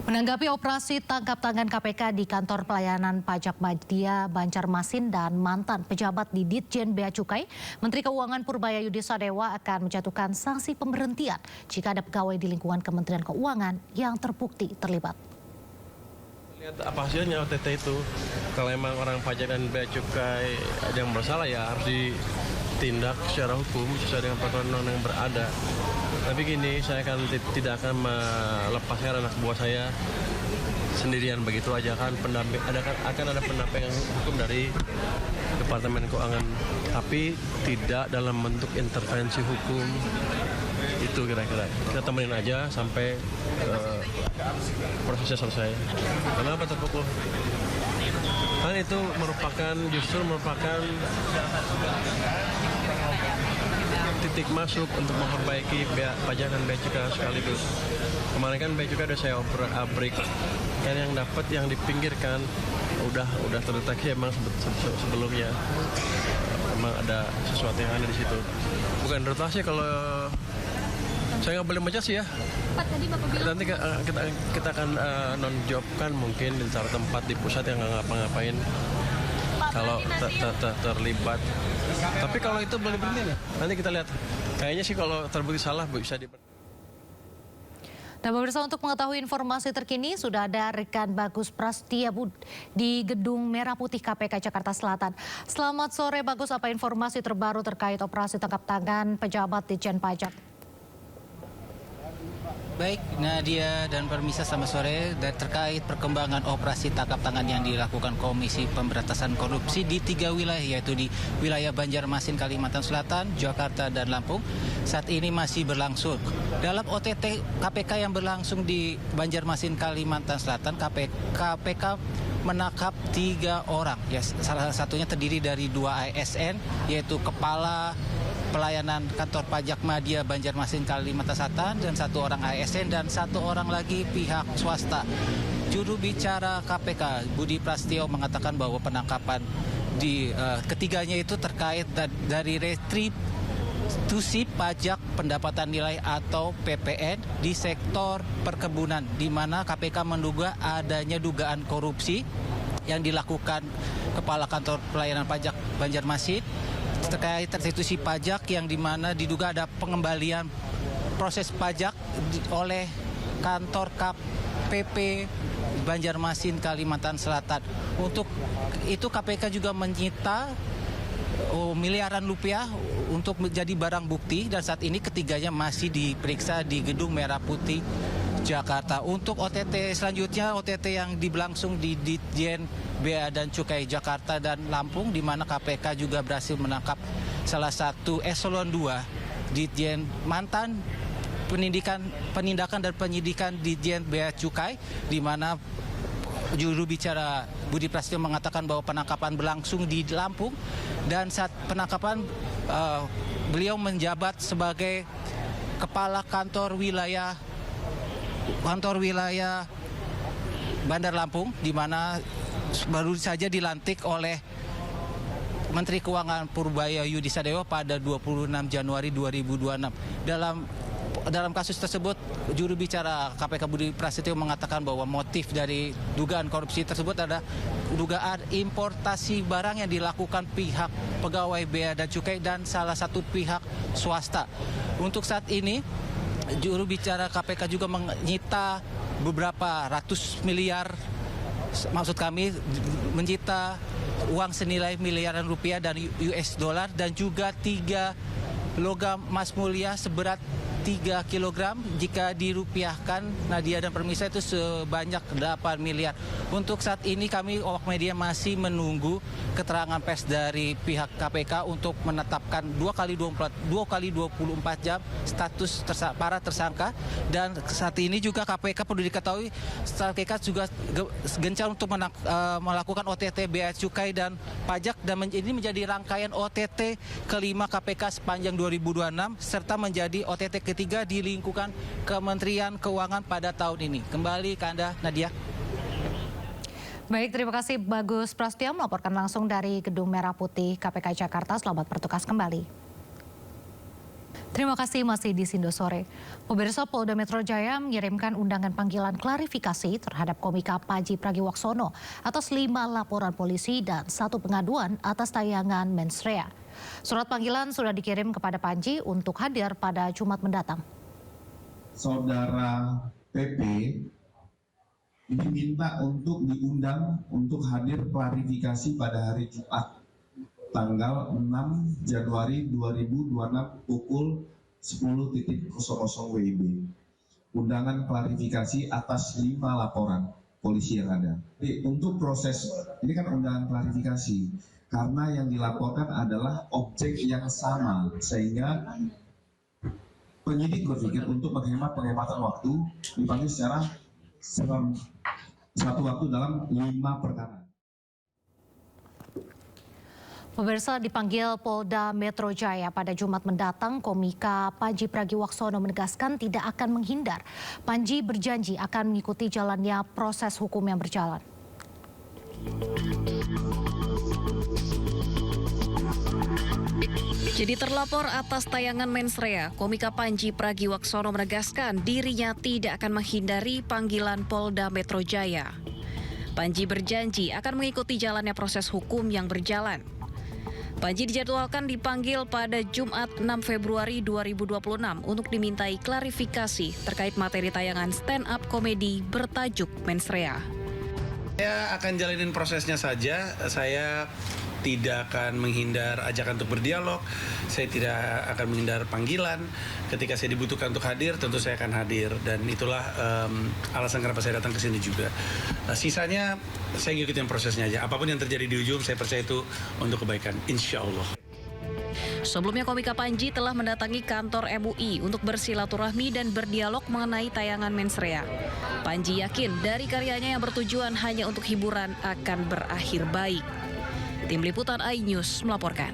Menanggapi operasi tangkap tangan KPK di kantor pelayanan pajak Madya, Banjarmasin dan mantan pejabat di Ditjen Bea Cukai, Menteri Keuangan Purbalayudi Sadewa akan menjatuhkan sanksi pemberhentian jika ada pegawai di lingkungan Kementerian Keuangan yang terbukti terlibat. Lihat apa hasilnya OTT itu. Kalau emang orang pajak dan bea cukai ada yang bersalah ya harus ditindak secara hukum sesuai dengan peraturan undang-undang yang berada. Tapi gini, saya tidak akan melepaskan anak buah saya sendirian begitu aja kan. Akan ada pendampingan hukum dari Departemen Keuangan, tapi tidak dalam bentuk intervensi hukum. Itu kira-kira. Kita temenin aja sampai prosesnya selesai. Kenapa terpukul? Kan itu justru merupakan titik masuk untuk memperbaiki pajak dan bea cukai sekaligus. Kemarin kan bea cukai udah saya abrik, kan yang dapat yang dipinggirkan udah terdeteksi emang sebelumnya emang ada sesuatu yang ada di situ. Bukan rotasi kalau saya nggak boleh menjudge ya. Pak, tadi Bapak bilang nanti kita akan non-job kan mungkin di tempat di pusat yang nggak ngapa-ngapain kalau terlibat. Tapi kalau itu boleh berhenti ya. Nanti kita lihat. Kayaknya sih kalau terbukti salah bisa di. Nah, pemirsa, untuk mengetahui informasi terkini sudah ada rekan Bagus Prastiabud di Gedung Merah Putih KPK Jakarta Selatan. Selamat sore Bagus, apa informasi terbaru terkait operasi tangkap tangan pejabat Ditjen Pajak? Baik, Nadia dan Permisa, selamat sore. Dan terkait perkembangan operasi tangkap tangan yang dilakukan Komisi Pemberantasan Korupsi di 3 wilayah, yaitu di wilayah Banjarmasin, Kalimantan Selatan, Jakarta, dan Lampung, saat ini masih berlangsung. Dalam OTT KPK yang berlangsung di Banjarmasin, Kalimantan Selatan, KPK menangkap 3 orang. Ya, salah satunya terdiri dari 2 ASN, yaitu Kepala Pelayanan Kantor Pajak Madya Banjarmasin Kalimantan Selatan dan 1 orang ASN dan 1 orang lagi pihak swasta. Juru bicara KPK Budi Prasetyo mengatakan bahwa penangkapan di ketiganya itu terkait dari restitusi pajak pendapatan nilai atau PPN di sektor perkebunan, di mana KPK menduga adanya dugaan korupsi yang dilakukan Kepala Kantor Pelayanan Pajak Banjarmasin terkait restitusi pajak yang dimana diduga ada pengembalian proses pajak oleh kantor KPP Banjarmasin Kalimantan Selatan. Untuk itu KPK juga menyita miliaran rupiah untuk menjadi barang bukti dan saat ini ketiganya masih diperiksa di Gedung Merah Putih Jakarta. Untuk OTT selanjutnya, OTT yang berlangsung di Ditjen Bea dan Cukai Jakarta dan Lampung, di mana KPK juga berhasil menangkap salah satu eselon 2 Ditjen mantan penindakan dan penyidikan Ditjen Bea Cukai, di mana juru bicara Budi Prasetyo mengatakan bahwa penangkapan berlangsung di Lampung dan saat penangkapan beliau menjabat sebagai Kepala Kantor Wilayah Bandar Lampung, di mana baru saja dilantik oleh Menteri Keuangan Purbalayudi Sadewa pada 26 Januari 2026. Dalam kasus tersebut, juru bicara KPK Budi Prasetyo mengatakan bahwa motif dari dugaan korupsi tersebut adalah dugaan importasi barang yang dilakukan pihak pegawai bea dan cukai dan salah satu pihak swasta. Untuk saat ini, juru bicara KPK juga menyita beberapa ratus miliar, maksud kami menyita uang senilai miliaran rupiah dan US dollar dan juga 3 logam emas mulia seberat 3 kg jika dirupiahkan, Nadia dan Permisa, itu sebanyak 8 miliar. Untuk saat ini kami awak media masih menunggu keterangan pers dari pihak KPK untuk menetapkan 2 kali 24 jam status para tersangka. Dan saat ini juga KPK perlu diketahui KPK juga gencar untuk melakukan OTT Bea Cukai dan Pajak, dan ini menjadi rangkaian OTT kelima KPK sepanjang 2026 serta menjadi OTT ketiga di lingkungan Kementerian Keuangan pada tahun ini. Kembali ke Anda, Nadia. Baik, terima kasih Bagus Prasetyo melaporkan langsung dari Gedung Merah Putih KPK Jakarta. Selamat bertugas kembali. Terima kasih masih di Sindosore. Pemirsa, Polda Metro Jaya mengirimkan undangan panggilan klarifikasi terhadap komika Panji Pragiwaksono atas 5 laporan polisi dan 1 pengaduan atas tayangan mensrea. Surat panggilan sudah dikirim kepada Panji untuk hadir pada Jumat mendatang. Saudara PP diminta untuk diundang untuk hadir klarifikasi pada hari Jumat tanggal 6 Januari 2026 pukul 10.00 WIB. Undangan klarifikasi atas 5 laporan polisi yang ada. Jadi, untuk proses, ini kan undangan klarifikasi, karena yang dilaporkan adalah objek yang sama, sehingga penyidik berpikir untuk penghematan waktu dipanggil secara satu waktu dalam 5 perkara. Pemirsa, dipanggil Polda Metro Jaya pada Jumat mendatang, komika Panji Pragiwaksono menegaskan tidak akan menghindar. Panji berjanji akan mengikuti jalannya proses hukum yang berjalan. Jadi terlapor atas tayangan mensrea, komika Panji Pragiwaksono menegaskan dirinya tidak akan menghindari panggilan Polda Metro Jaya. Panji berjanji akan mengikuti jalannya proses hukum yang berjalan. Panji dijadwalkan dipanggil pada Jumat 6 Februari 2026 untuk dimintai klarifikasi terkait materi tayangan stand-up komedi bertajuk Mensrea. Saya akan jalanin prosesnya saja, saya tidak akan menghindar ajakan untuk berdialog, saya tidak akan menghindar panggilan. Ketika saya dibutuhkan untuk hadir, tentu saya akan hadir. Dan itulah alasan kenapa saya datang ke sini juga. Sisanya, saya ngikutin prosesnya aja. Apapun yang terjadi di ujung, saya percaya itu untuk kebaikan, insya Allah. Sebelumnya komika Panji telah mendatangi kantor MUI untuk bersilaturahmi dan berdialog mengenai tayangan mensrea. Panji yakin dari karyanya yang bertujuan hanya untuk hiburan akan berakhir baik. Tim Liputan iNews melaporkan.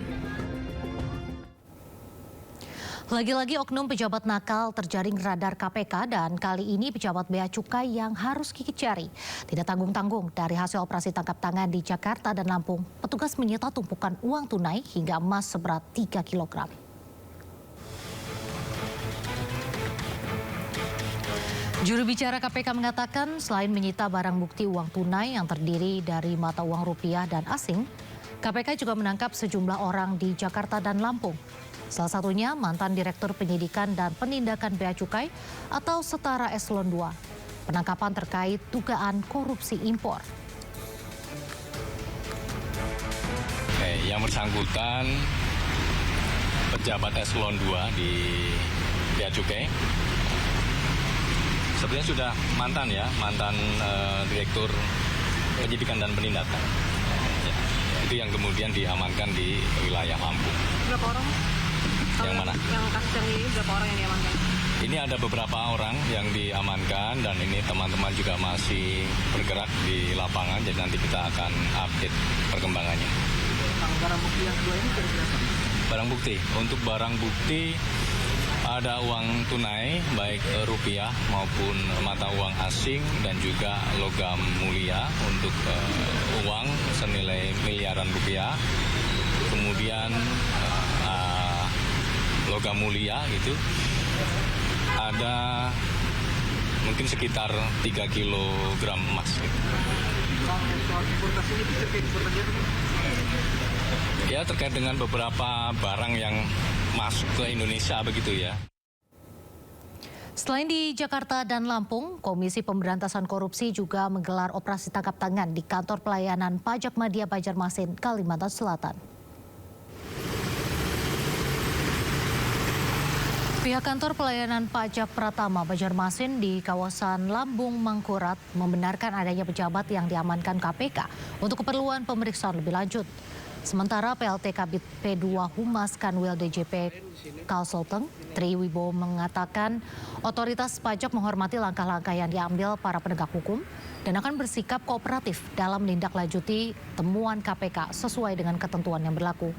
Lagi-lagi oknum pejabat nakal terjaring radar KPK dan kali ini pejabat Bea Cukai yang harus gigit jari. Tidak tanggung-tanggung dari hasil operasi tangkap tangan di Jakarta dan Lampung, petugas menyita tumpukan uang tunai hingga emas seberat 3 kg. Juru bicara KPK mengatakan selain menyita barang bukti uang tunai yang terdiri dari mata uang rupiah dan asing, KPK juga menangkap sejumlah orang di Jakarta dan Lampung. Salah satunya mantan Direktur Penyidikan dan Penindakan Bea Cukai atau setara Eselon II. Penangkapan terkait dugaan korupsi impor. Yang bersangkutan pejabat Eselon II di Bea Cukai. Sebenarnya sudah mantan Direktur Penyidikan dan Penindakan. Ya, itu yang kemudian diamankan di wilayah Lampung. Berapa orang? Yang mana? Yang kasus yang ini berapa orang yang diamankan? Ini ada beberapa orang yang diamankan dan ini teman-teman juga masih bergerak di lapangan, jadi nanti kita akan update perkembangannya. Barang bukti yang kedua ini kira-kira apa? Barang bukti, untuk barang bukti ada uang tunai baik rupiah maupun mata uang asing dan juga logam mulia untuk uang senilai miliaran rupiah. Kemudian logam mulia itu ada mungkin sekitar 3 kg emas. Soal importasi ini terkait importasi apa? Ya, terkait dengan beberapa barang yang masuk ke Indonesia begitu ya. Selain di Jakarta dan Lampung, Komisi Pemberantasan Korupsi juga menggelar operasi tangkap tangan di kantor pelayanan pajak Madya Banjarmasin, Kalimantan Selatan. Pihak kantor pelayanan pajak Pratama Banjarmasin di kawasan Lambung Mangkurat membenarkan adanya pejabat yang diamankan KPK untuk keperluan pemeriksaan lebih lanjut. Sementara PLT Kabid P2 Humas Kanwil DJP Kalselteng, Tri Wibowo mengatakan otoritas pajak menghormati langkah-langkah yang diambil para penegak hukum dan akan bersikap kooperatif dalam menindaklanjuti temuan KPK sesuai dengan ketentuan yang berlaku.